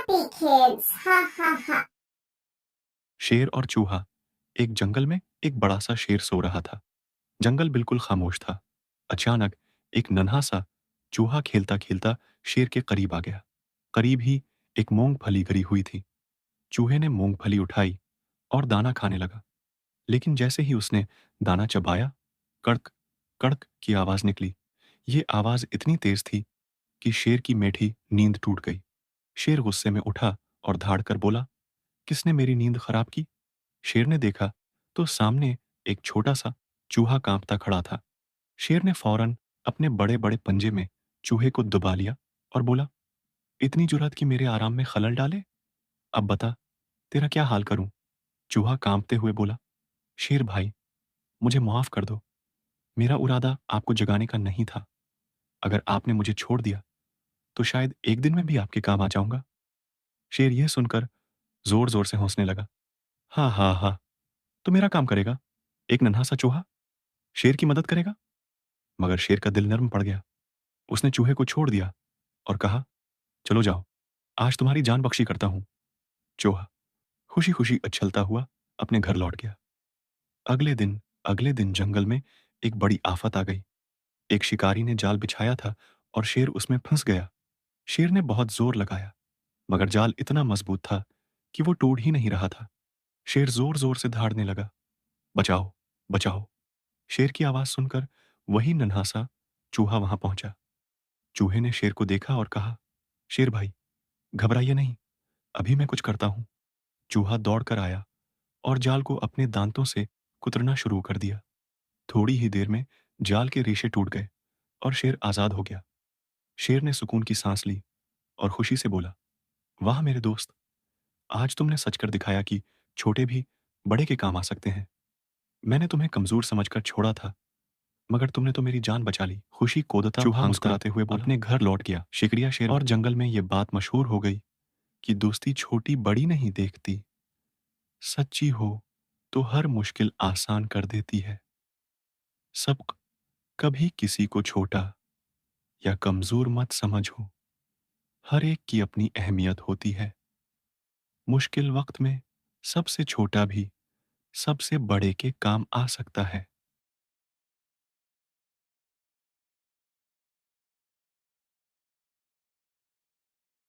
Puppy kids, ha ha ha. शेर और चूहा। एक जंगल में एक बड़ा सा शेर सो रहा था। जंगल बिल्कुल खामोश था। अचानक एक नन्हा सा चूहा खेलता खेलता शेर के करीब आ गया। करीब ही एक मूंगफली गिरी हुई थी। चूहे ने मूंगफली उठाई और दाना खाने लगा। लेकिन जैसे ही उसने दाना चबाया, कड़क कड़क की आवाज निकली। ये आवाज इतनी तेज थी कि शेर की मीठी नींद टूट गई। शेर गुस्से में उठा और धाड़ कर बोला, किसने मेरी नींद खराब की? शेर ने देखा तो सामने एक छोटा सा चूहा कांपता खड़ा था। शेर ने फौरन अपने बड़े बड़े पंजे में चूहे को दबा लिया और बोला, इतनी जुर्रत कि मेरे आराम में खलल डाले? अब बता, तेरा क्या हाल करूं? चूहा कांपते हुए बोला, शेर भाई, मुझे माफ कर दो। मेरा इरादा आपको जगाने का नहीं था। अगर आपने मुझे छोड़ दिया तो शायद एक दिन में भी आपके काम आ जाऊंगा। शेर यह सुनकर जोर जोर से हंसने लगा। हाँ हाँ हाँ, तो मेरा काम करेगा? एक नन्हा सा चूहा शेर की मदद करेगा? मगर शेर का दिल नर्म पड़ गया। उसने चूहे को छोड़ दिया और कहा, चलो जाओ, आज तुम्हारी जान बख्शी करता हूं। चूहा खुशी खुशी उछलता हुआ अपने घर लौट गया। अगले दिन जंगल में एक बड़ी आफत आ गई। एक शिकारी ने जाल बिछाया था और शेर उसमें फंस गया। शेर ने बहुत जोर लगाया, मगर जाल इतना मजबूत था कि वो टूट ही नहीं रहा था। शेर जोर जोर से दहाड़ने लगा, बचाओ, बचाओ। शेर की आवाज सुनकर वही नन्हा सा चूहा वहां पहुंचा। चूहे ने शेर को देखा और कहा, शेर भाई, घबराइए नहीं, अभी मैं कुछ करता हूं। चूहा दौड़कर आया और जाल को अपने दांतों से कुतरना शुरू कर दिया। थोड़ी ही देर में जाल के रेशे टूट गए और शेर आजाद हो गया। शेर ने सुकून की सांस ली और खुशी से बोला, वाह मेरे दोस्त, आज तुमने सच कर दिखाया कि छोटे भी बड़े के काम आ सकते हैं। मैंने तुम्हें कमजोर समझकर छोड़ा था, मगर तुमने तो मेरी जान बचा ली। खुशी कोदता चूहा मुस्कुराते हुए बोला, अपने घर लौट गया। शुक्रिया शेर। और जंगल में यह बात मशहूर हो गई कि दोस्ती छोटी बड़ी नहीं देखती, सच्ची हो तो हर मुश्किल आसान कर देती है। सब कभी किसी को छोटा या कमजोर मत समझो, हर एक की अपनी अहमियत होती है। मुश्किल वक्त में सबसे छोटा भी सबसे बड़े के काम आ सकता है।